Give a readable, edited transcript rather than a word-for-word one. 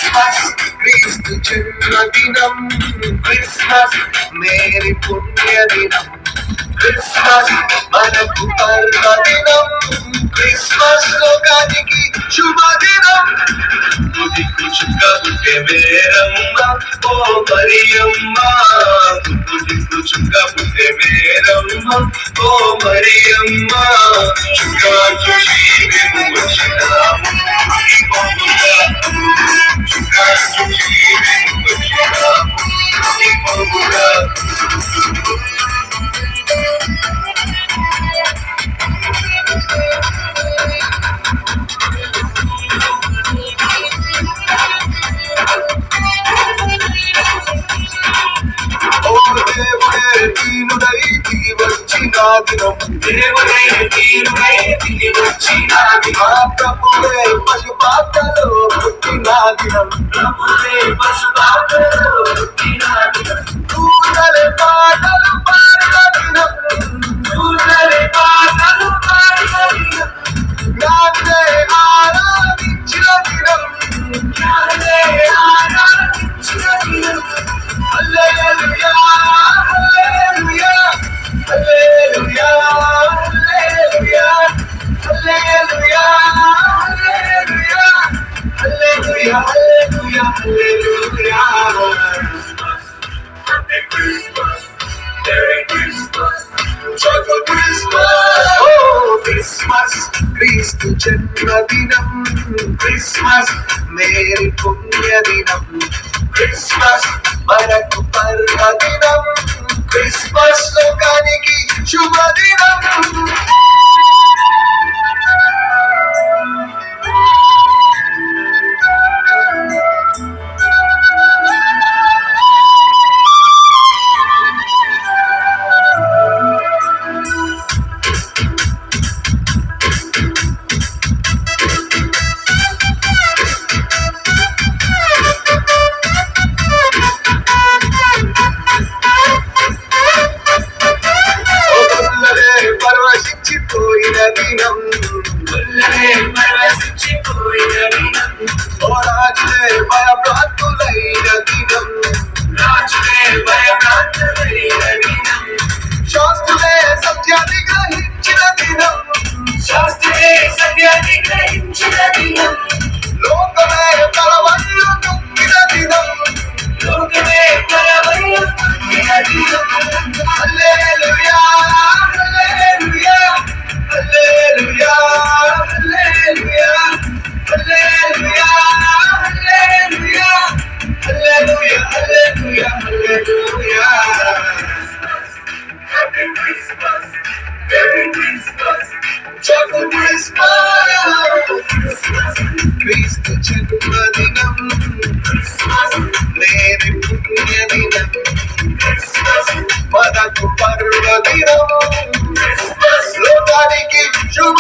Christmas క్రీస్తు జన్మదినం, Christmas merry పుణ్యదినం, Christmas మనకు పర్వదినం, క్రిస్మస్ లోకానికి శుభదినం. తుదికు చుక్క పుట్టే మేరమ్మ ఓ మరియమ్మ, తుదికు చుక్క పుట్టే మేరమ్మ ఓ మరియమ్మ, చుక్క చూసి మేము వచ్చినాము ఈ పండుగ, చుక్క చూసి మేము వచ్చినాము ఈ పండుగ. దీనుడై దిగి వచ్చిన దినం, దేవుడే దీనుడై దిగి వచ్చిన దినం, ప్రభువే పశుపాత్రలో పుట్టిన దినం, ప్రభువే పశుపాత్రలో పుట్టిన దినం, దూతలే పాటలు పాడిన దినం, దూతలే పాటలు పాడిన దినం, జ్ఞానులే ఆరాధించిన దినం, జ్ఞానులే ఆరాధించిన దినం. హల్లెలూయా హల్లెలూయా హల్లెలూయా హల్లెలూయా హల్లెలూయా హల్లెలూయా హల్లెలూయా హల్లెలూయా హల్లెలూయా. Happy Christmas, Merry Christmas, Joyful Christmas. Oh, Christmas, క్రీస్తు జన్మదినం, క్రిస్మస్ మేరీ పుణ్యదినం, క్రిస్మస్ మనకు పర్వదినం, క్రిస్మస్ లోకానికి శుభదినం. పరవశించిపోయిన దినం, పరవశించిపోయిన దినం, ఓ రాజులే భయభ్రాంతులైన దినం, రాజులే భయభ్రాంతులైన దినం, శాస్త్రులే సత్యాన్ని గ్రహించిన దినం, శాస్త్రులే సత్యాన్ని గ్రహించిన దినం, లోకమే కలవళ్ళు తొక్కిన దినం, లోకమే కలవళ్ళు తొక్కిన దినం. హల్లెలూయా హల్లెలూయా హల్లెలూయా హల్లెలూయా హల్లెలూయా హల్లెలూయా హల్లెలూయా హల్లెలూయా హల్లెలూయా. Happy Christmas, Merry Christmas, Joyful Christmas. క్రీస్తు జన్మదినం, క్రిస్మస్ మేరీ పుణ్యదినం, క్రిస్మస్ మనకు పర్వదినం, క్రిస్మస్ లోకానికి శుభ